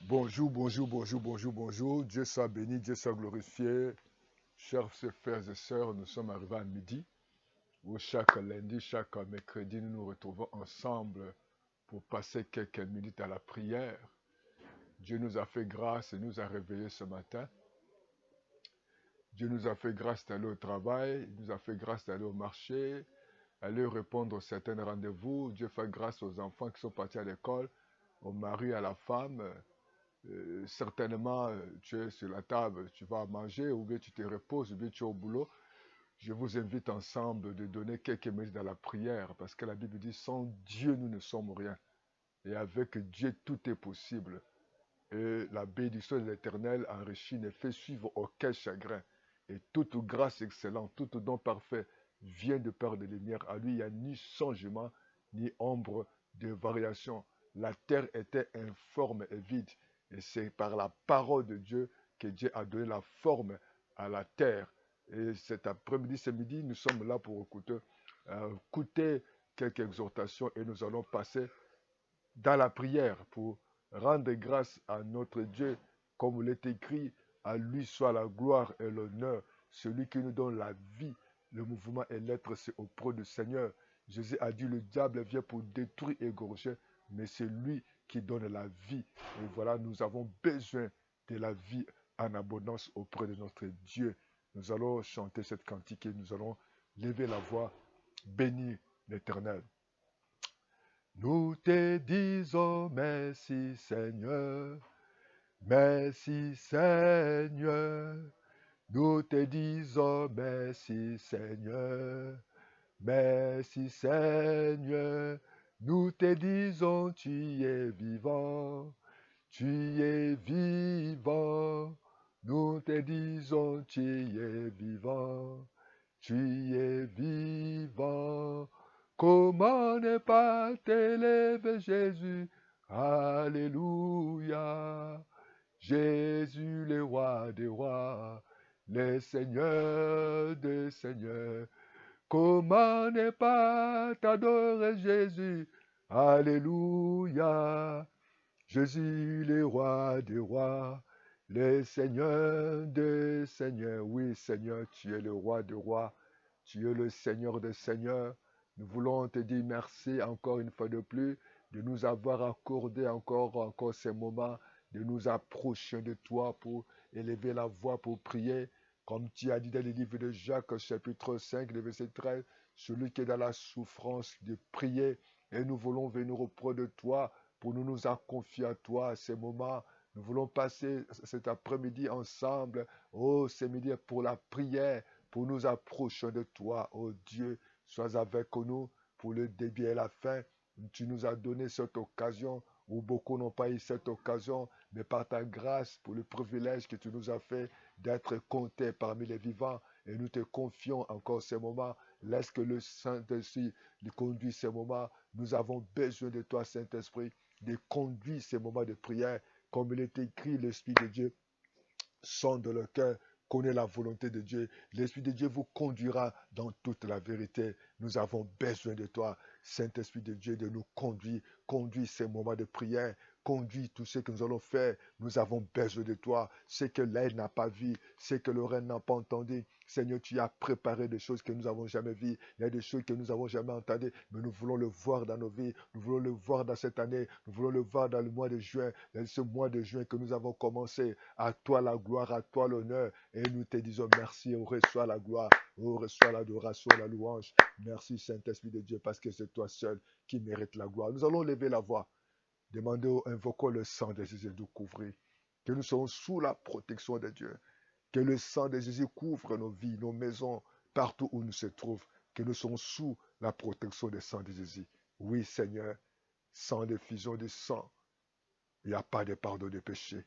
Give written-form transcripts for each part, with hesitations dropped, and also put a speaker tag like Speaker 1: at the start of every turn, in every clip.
Speaker 1: Bonjour, bonjour, bonjour, bonjour, bonjour. Dieu soit béni, Dieu soit glorifié. Chers frères et sœurs, nous sommes arrivés à midi, où chaque lundi, chaque mercredi, nous nous retrouvons ensemble pour passer quelques minutes à la prière. Dieu nous a fait grâce et nous a réveillés ce matin. Dieu nous a fait grâce d'aller au travail, il nous a fait grâce d'aller au marché, aller répondre à certains rendez-vous. Dieu fait grâce aux enfants qui sont partis à l'école, au mari, à la femme. Certainement, tu es sur la table, tu vas manger, ou bien tu te reposes, ou bien tu es au boulot. Je vous invite ensemble de donner quelques minutes dans la prière, parce que la Bible dit, sans Dieu, nous ne sommes rien. Et avec Dieu, tout est possible. Et la bénédiction de l'Éternel enrichit ne fait suivre aucun chagrin. Et toute grâce excellente, tout don parfait vient de Père de lumière. À lui, il n'y a ni changement, ni ombre de variation. La terre était informe et vide. Et c'est par la parole de Dieu que Dieu a donné la forme à la terre. Et cet après-midi, ce midi, nous sommes là pour écouter quelques exhortations et nous allons passer dans la prière pour rendre grâce à notre Dieu, comme il est écrit, à lui soit la gloire et l'honneur, celui qui nous donne la vie, le mouvement et l'être, c'est auprès du Seigneur. Jésus a dit, le diable vient pour détruire et égorger, mais c'est lui qui donne la vie. Et voilà, nous avons besoin de la vie en abondance auprès de notre Dieu. Nous allons chanter cette cantique et nous allons lever la voix, bénir l'Éternel. Nous te disons merci Seigneur, merci Seigneur. Nous te disons merci Seigneur, merci Seigneur. Nous te disons tu es vivant, tu es vivant. Nous te disons tu es vivant, tu es vivant. Comment ne pas t'élever, Jésus? Alléluia. Jésus, le roi des rois, le Seigneur des seigneurs. Comment ne pas t'adorer, Jésus? Alléluia. Jésus, le roi des rois, le Seigneur des seigneurs. Oui, Seigneur, tu es le roi des rois, tu es le Seigneur des seigneurs. Nous voulons te dire merci encore une fois de plus de nous avoir accordé encore ces moments, de nous approcher de toi pour élever la voix, pour prier. Comme tu as dit dans le livre de Jacques, chapitre 5, le verset 13, celui qui est dans la souffrance de prier. Et nous voulons venir auprès de toi pour nous confier à toi à ces moments. Nous voulons passer cet après-midi ensemble. Oh, ce midi pour la prière, pour nous approcher de toi. Oh Dieu, sois avec nous pour le début et la fin. Tu nous as donné cette occasion où beaucoup n'ont pas eu cette occasion, mais par ta grâce, pour le privilège que tu nous as fait d'être comptés parmi les vivants. Et nous te confions encore ces moments. Laisse que le Saint-Esprit conduise ces moments. Nous avons besoin de toi, Saint-Esprit, de conduire ces moments de prière. Comme il est écrit, l'Esprit de Dieu sonde le cœur, connaît la volonté de Dieu. L'Esprit de Dieu vous conduira dans toute la vérité. Nous avons besoin de toi, Saint-Esprit de Dieu, de nous conduire. Conduire ces moments de prière. Conduire tout ce que nous allons faire. Nous avons besoin de toi. Ce que l'œil n'a pas vu, ce que l'oreille n'a pas entendu. Seigneur, tu as préparé des choses que nous n'avons jamais vues. Il y a des choses que nous n'avons jamais entendues, mais nous voulons le voir dans nos vies. Nous voulons le voir dans cette année. Nous voulons le voir dans le mois de juin. Dans ce mois de juin que nous avons commencé. À toi la gloire, à toi l'honneur. Et nous te disons merci. On reçoit la gloire. On reçoit l'adoration, la louange. Merci Saint-Esprit de Dieu parce que c'est toi seul qui mérite la gloire. Nous allons lever la voix. Demandons, invoquons le sang de Jésus de couvrir. Que nous soyons sous la protection de Dieu. Que le sang de Jésus couvre nos vies, nos maisons, partout où nous se trouvons. Que nous soyons sous la protection du sang de Jésus. Oui, Seigneur, sans diffusion du sang, il n'y a pas de pardon de péché.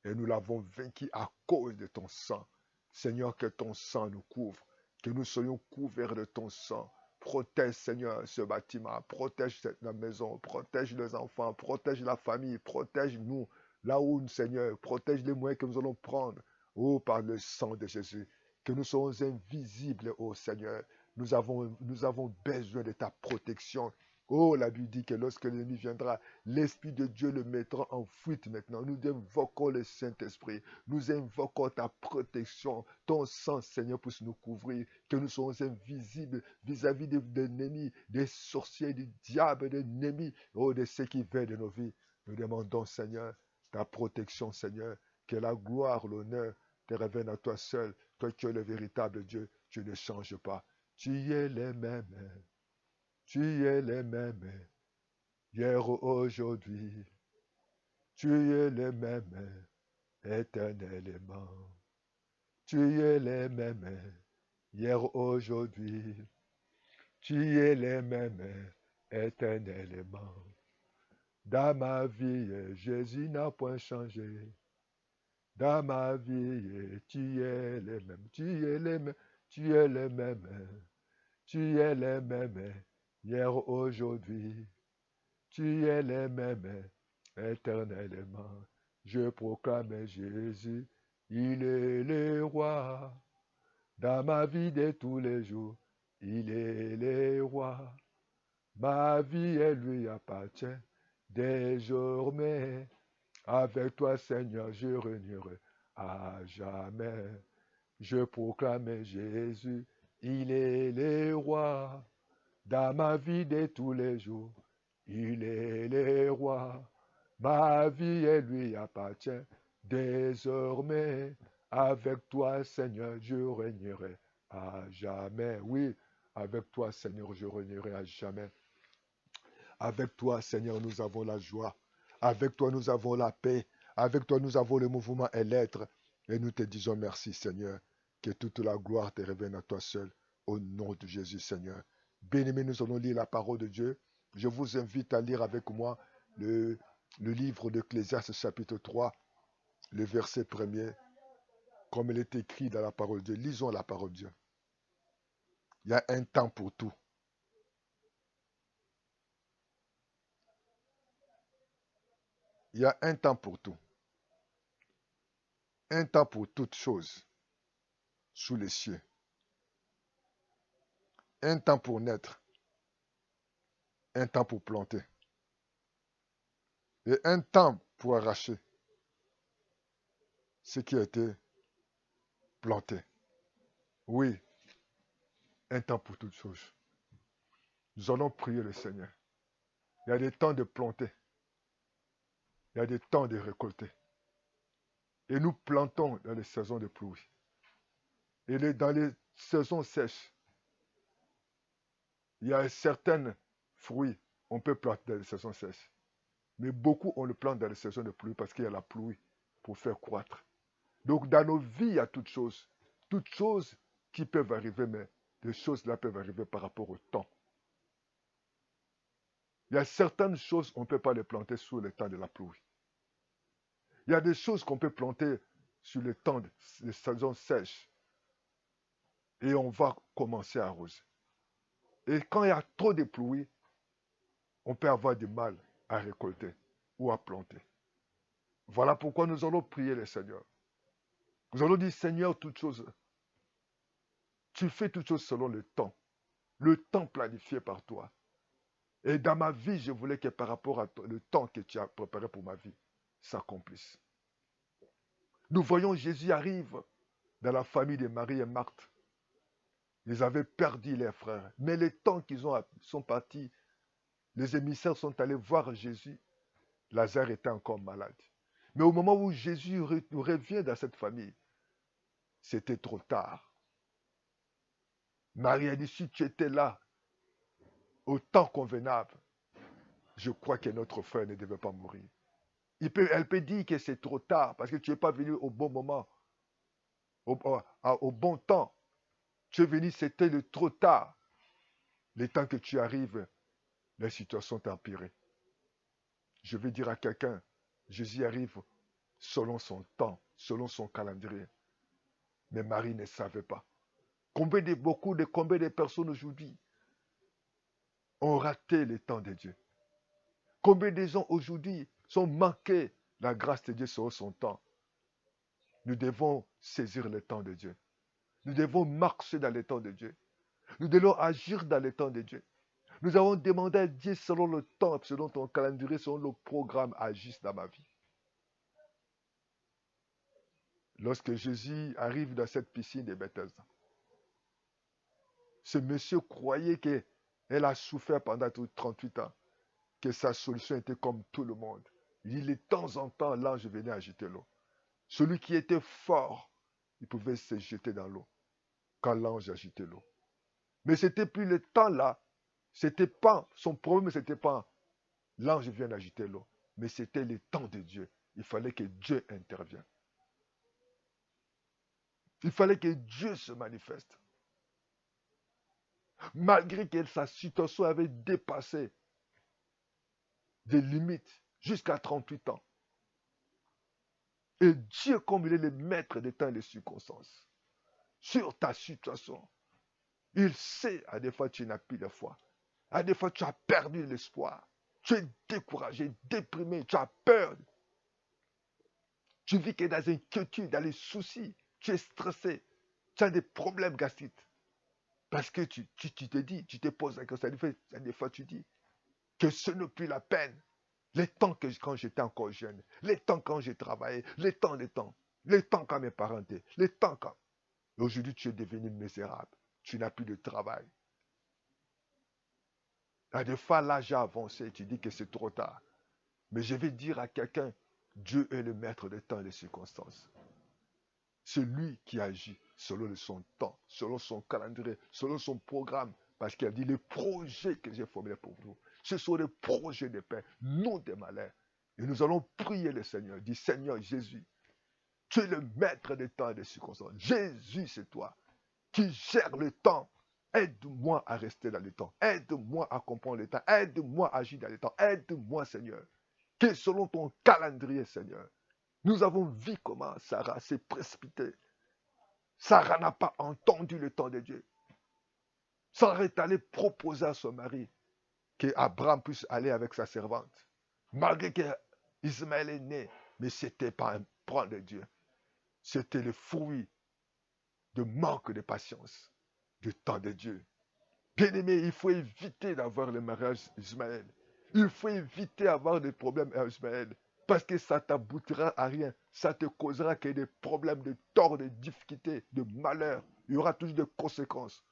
Speaker 1: Et nous l'avons vaincu à cause de ton sang. Seigneur, que ton sang nous couvre. Que nous soyons couverts de ton sang. Protège, Seigneur, ce bâtiment. Protège cette maison. Protège les enfants. Protège la famille. Protège-nous. Là où, Seigneur, protège les moyens que nous allons prendre. Oh, par le sang de Jésus. Que nous soyons invisibles, oh Seigneur. Nous avons besoin de ta protection. Oh, la Bible dit que lorsque l'ennemi viendra, l'Esprit de Dieu le mettra en fuite maintenant. Nous invoquons le Saint-Esprit. Nous invoquons ta protection, ton sang, Seigneur, pour nous couvrir, que nous soyons invisibles vis-à-vis de l'ennemi, des sorciers, du diable, de l'ennemi, oh, de ceux qui veillent de nos vies. Nous demandons, Seigneur, ta protection, Seigneur, que la gloire, l'honneur te reviennent à toi seul. Toi qui es le véritable Dieu, tu ne changes pas. Tu es le même. Tu es le même. Hier, aujourd'hui. Tu es le même. Éternellement. Tu es le même. Hier, aujourd'hui. Tu es le même. Éternellement. Dans ma vie, Jésus n'a point changé. Dans ma vie, tu es le même. Tu es le même. Tu es le même. Tu es le même. Hier, aujourd'hui. Tu es le même éternellement. Je proclame Jésus, il est le roi. Dans ma vie de tous les jours, il est le roi. Ma vie, elle lui appartient. Désormais, avec toi, Seigneur, je régnerai à jamais. Je proclame Jésus, il est le roi. Dans ma vie de tous les jours, il est le roi. Ma vie, elle lui appartient. Désormais, avec toi, Seigneur, je régnerai à jamais. Oui, avec toi, Seigneur, je régnerai à jamais. Avec toi, Seigneur, nous avons la joie. Avec toi, nous avons la paix. Avec toi, nous avons le mouvement et l'être. Et nous te disons merci, Seigneur. Que toute la gloire te revienne à toi seul. Au nom de Jésus, Seigneur. Bien-aimés, nous allons lire la parole de Dieu. Je vous invite à lire avec moi le livre d'Ecclésiaste chapitre 3, le verset 1er, comme il est écrit dans la parole de Dieu. Lisons la parole de Dieu. Il y a un temps pour tout. Il y a un temps pour tout. Un temps pour toutes choses sous les cieux. Un temps pour naître. Un temps pour planter. Et un temps pour arracher ce qui a été planté. Oui, un temps pour toutes choses. Nous allons prier le Seigneur. Il y a des temps de planter. Il y a des temps de récolter. Et nous plantons dans les saisons de pluie. Et dans les saisons sèches, il y a certains fruits, on peut planter dans les saisons sèches. Mais beaucoup, on le plante dans les saisons de pluie parce qu'il y a la pluie pour faire croître. Donc, dans nos vies, il y a toutes choses qui peuvent arriver, mais des choses là peuvent arriver par rapport au temps. Il y a certaines choses, on ne peut pas les planter sous le temps de la pluie. Il y a des choses qu'on peut planter sur le temps des saisons sèches. Et on va commencer à arroser. Et quand il y a trop de pluie, on peut avoir du mal à récolter ou à planter. Voilà pourquoi nous allons prier le Seigneur. Nous allons dire, Seigneur, toutes choses, tu fais toutes choses selon le temps planifié par toi. Et dans ma vie, je voulais que par rapport à le temps que tu as préparé pour ma vie, s'accomplisse. Nous voyons Jésus arrive dans la famille de Marie et Marthe. Ils avaient perdu leurs frères. Mais le temps qu'ils sont partis, les émissaires sont allés voir Jésus. Lazare était encore malade. Mais au moment où Jésus revient dans cette famille, c'était trop tard. Marie a dit, si tu étais là, au temps convenable, je crois que notre frère ne devait pas mourir. Elle peut dire que c'est trop tard parce que tu n'es pas venu au bon moment, au bon temps. Tu es venu, c'était le trop tard. Le temps que tu arrives, la situation t'a empiré. Je vais dire à quelqu'un, Jésus arrive selon son temps, selon son calendrier. Mais Marie ne savait pas. Combien de personnes aujourd'hui ont raté le temps de Dieu? Combien de gens aujourd'hui sont manqués la grâce de Dieu sur son temps? Nous devons saisir le temps de Dieu. Nous devons marcher dans le temps de Dieu. Nous devons agir dans le temps de Dieu. Nous avons demandé à Dieu selon le temps, selon ton calendrier, selon le programme, agisse dans ma vie. Lorsque Jésus arrive dans cette piscine de Bethesda, ce monsieur croyait qu'elle a souffert pendant 38 ans, que sa solution était comme tout le monde. Il dit, de temps en temps, l'ange venait agiter l'eau. Celui qui était fort, il pouvait se jeter dans l'eau quand l'ange agitait l'eau. Mais ce n'était plus le temps là. C'était pas, son problème, ce n'était pas l'ange vient agiter l'eau, mais c'était le temps de Dieu. Il fallait que Dieu intervienne. Il fallait que Dieu se manifeste. Malgré que sa situation avait dépassé des limites jusqu'à 38 ans. Et Dieu, comme il est le maître des temps et des circonstances, sur ta situation, il sait, à des fois tu n'as plus de foi. À des fois tu as perdu l'espoir. Tu es découragé, déprimé, tu as peur. Tu vis que dans l'inquiétude, dans les soucis. Tu es stressé. Tu as des problèmes gastriques. Parce que tu te dis, tu te poses la question, des fois tu dis que ce n'est plus la peine. Les temps que quand j'étais encore jeune, les temps quand j'ai travaillé, les temps quand mes parents étaient, les temps quand. Aujourd'hui, tu es devenu misérable. Tu n'as plus de travail. À des fois, l'âge a avancé, tu dis que c'est trop tard. Mais je vais dire à quelqu'un, Dieu est le maître des temps et des circonstances. C'est lui qui agit selon son temps, selon son calendrier, selon son programme. Parce qu'il a dit, les projets que j'ai formés pour vous, ce sont des projets de paix, non de malheur. Et nous allons prier le Seigneur. Dit, Seigneur Jésus, tu es le maître des temps et des circonstances. Jésus, c'est toi qui gères le temps. Aide-moi à rester dans le temps. Aide-moi à comprendre le temps. Aide-moi à agir dans le temps. Aide-moi, Seigneur. Que selon ton calendrier, Seigneur, nous avons vu comment Sarah s'est précipitée. Sarah n'a pas entendu le temps de Dieu. Sarah est allée proposer à son mari qu'Abraham puisse aller avec sa servante. Malgré qu'Ismaël est né, mais ce n'était pas un plan de Dieu. C'était le fruit de manque de patience, du temps de Dieu. Bien-aimé, il faut éviter d'avoir le mariage Ismaël. Il faut éviter d'avoir des problèmes à Ismaël. Parce que ça t'aboutira à rien. Ça te causera que des problèmes de tort, de difficultés, de malheur. Il y aura toujours des conséquences.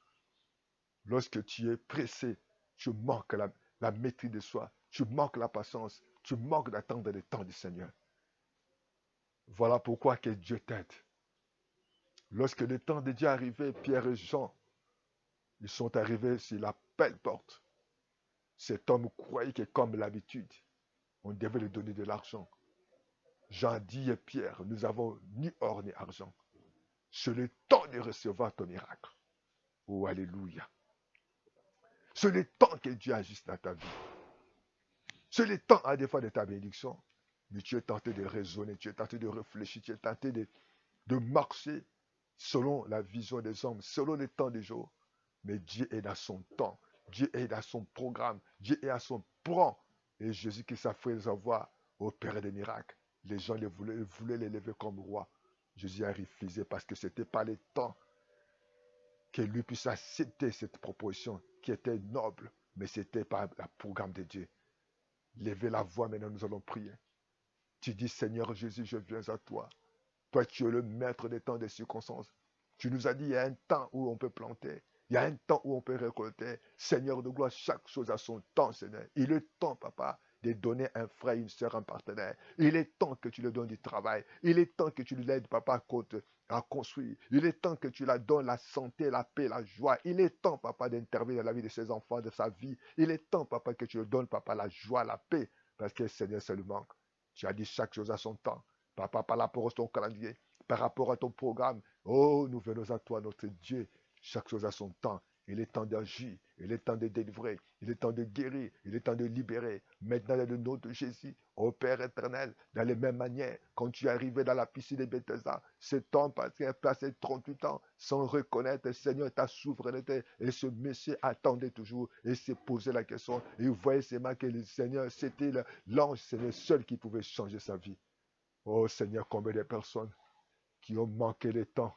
Speaker 1: Lorsque tu es pressé, tu manques la maîtrise de soi. Tu manques la patience. Tu manques d'attendre le temps du Seigneur. Voilà pourquoi que Dieu t'aide. Lorsque le temps de Dieu est arrivé, Pierre et Jean, ils sont arrivés sur la belle porte. Cet homme croyait que comme l'habitude, on devait lui donner de l'argent. Jean dit et Pierre, nous n'avons ni or ni argent. C'est le temps de recevoir ton miracle. Oh, alléluia. C'est le temps que Dieu agisse dans ta vie. C'est le temps à des fois de ta bénédiction. Mais tu es tenté de raisonner, tu es tenté de réfléchir, tu es tenté de marcher selon la vision des hommes, selon le temps des jours. Mais Dieu est dans son temps. Dieu est dans son programme. Dieu est à son plan. Et Jésus qui s'est fait avoir opérer des miracles. Les gens voulaient l'élever comme roi. Jésus a refusé parce que ce n'était pas le temps que lui puisse accepter cette proposition qui était noble. Mais ce n'était pas le programme de Dieu. Levez la voix maintenant, nous allons prier. Tu dis, Seigneur Jésus, je viens à toi. Toi, tu es le maître des temps, des circonstances. Tu nous as dit, il y a un temps où on peut planter. Il y a un temps où on peut récolter. Seigneur de gloire, chaque chose a son temps, Seigneur. Il est temps, papa, de donner un frère, une soeur, un partenaire. Il est temps que tu lui donnes du travail. Il est temps que tu lui aides, papa, à construire. Il est temps que tu lui donnes la santé, la paix, la joie. Il est temps, papa, d'intervenir dans la vie de ses enfants, de sa vie. Il est temps, papa, que tu lui donnes, papa, la joie, la paix. Parce que, Seigneur, ça lui manque. Tu as dit chaque chose a son temps. Papa, par rapport à ton calendrier, par rapport à ton programme. Oh, nous venons à toi, notre Dieu. Chaque chose a son temps. Il est temps d'agir. Il est temps de délivrer. Il est temps de guérir. Il est temps de libérer. Maintenant, dans le nom de Jésus, ô Père éternel, dans les mêmes manières, quand tu es arrivé dans la piscine de Bethesda, cet homme a passé 38 ans sans reconnaître, Seigneur, ta souveraineté. Et ce monsieur attendait toujours et s'est posé la question. Et il voyait seulement que le Seigneur, c'était l'ange, c'est le seul qui pouvait changer sa vie. Oh Seigneur, combien de personnes qui ont manqué le temps,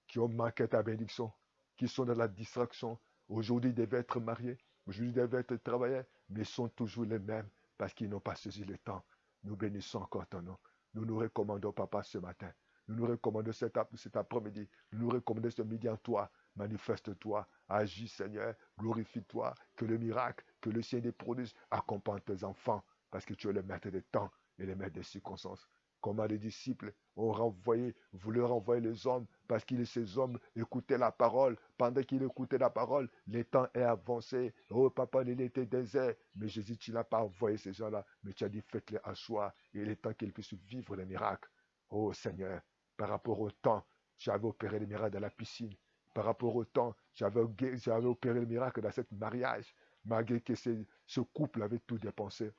Speaker 1: qui ont manqué ta bénédiction, qui sont dans la distraction. Aujourd'hui, ils devaient être mariés, aujourd'hui devaient être travailleurs, mais sont toujours les mêmes parce qu'ils n'ont pas saisi le temps. Nous bénissons encore ton nom. Nous nous recommandons, papa, ce matin. Nous nous recommandons cet après-midi. Nous nous recommandons ce midi en toi. Manifeste-toi, agis Seigneur, glorifie-toi, que le miracle, que le ciel des produits accompagne tes enfants, parce que tu es le maître des temps et le maître des circonstances. Comment les disciples ont renvoyé, voulu renvoyer les hommes, parce que ces hommes écoutaient la parole. Pendant qu'ils écoutaient la parole, le temps est avancé. Oh papa, il était désert. Mais Jésus, tu n'as pas envoyé ces gens-là, mais tu as dit faites-les asseoir. Et il est temps qu'ils puissent vivre les miracles. Oh Seigneur, par rapport au temps, tu avais opéré les miracles dans la piscine. Par rapport au temps, j'avais opéré le miracle dans ce mariage, malgré que ce couple avait tout dépensé.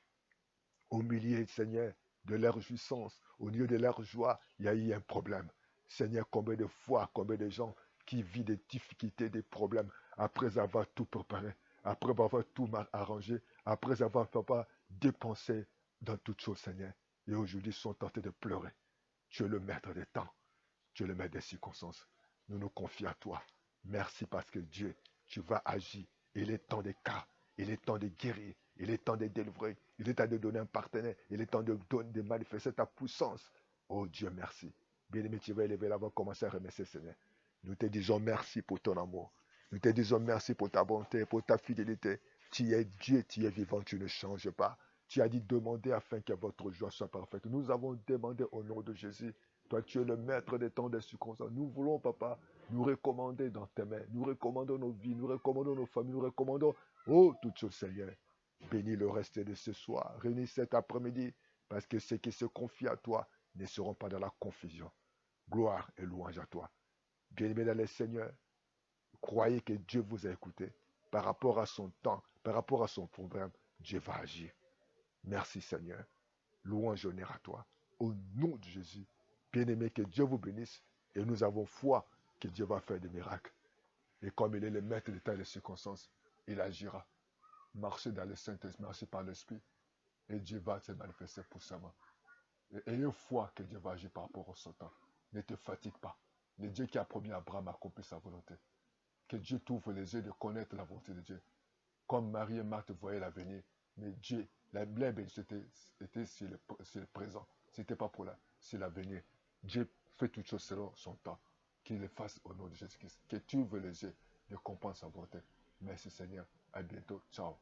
Speaker 1: Au milieu, Seigneur, de leur jouissance, au milieu de leur joie, il y a eu un problème. Seigneur, combien de fois, combien de gens qui vivent des difficultés, des problèmes, après avoir tout préparé, après avoir tout mal arrangé, après avoir papa, dépensé dans toutes choses, Seigneur. Et aujourd'hui, sont tentés de pleurer. Tu es le maître des temps. Tu es le maître des circonstances. Nous nous confions à toi. Merci parce que Dieu, tu vas agir. Il est temps de cas. Il est temps de guérir. Il est temps de délivrer. Il est temps de donner un partenaire. Il est temps de manifester ta puissance. Oh Dieu, merci. Bien-aimé, tu vas élever la voix, commencer à remercier Seigneur. Nous te disons merci pour ton amour. Nous te disons merci pour ta bonté, pour ta fidélité. Tu es Dieu, tu es vivant, tu ne changes pas. Tu as dit demander afin que votre joie soit parfaite. Nous avons demandé au nom de Jésus. Toi, tu es le maître des temps des circonstances. Nous voulons, papa, nous recommander dans tes mains. Nous recommandons nos vies, nous recommandons nos familles, nous recommandons, oh, toutes choses, Seigneur. Bénis le reste de ce soir. Réunis cet après-midi, parce que ceux qui se confient à toi ne seront pas dans la confusion. Gloire et louange à toi. Bien-aimés dans les Seigneurs, croyez que Dieu vous a écouté. Par rapport à son temps, par rapport à son problème, Dieu va agir. Merci Seigneur. Louange et honneur à toi. Au nom de Jésus, bien-aimé, que Dieu vous bénisse. Et nous avons foi que Dieu va faire des miracles. Et comme il est le maître des temps et des circonstances, il agira. Marchez dans le Saint-Esprit, marchez par l'Esprit. Et Dieu va se manifester puissamment. Et ayez foi que Dieu va agir par rapport au son temps. Ne te fatigue pas. Le Dieu qui a promis à Abraham a accompli sa volonté. Que Dieu t'ouvre les yeux de connaître la volonté de Dieu. Comme Marie et Marthe voyaient l'avenir, mais Dieu, la blême était sur le présent. Ce n'était pas pour c'est l'avenir. Dieu fait toutes choses selon son temps. Qu'il le fasse au nom de Jésus-Christ. Que tu ouvres les yeux de comprendre sa volonté. Merci Seigneur. À bientôt. Ciao.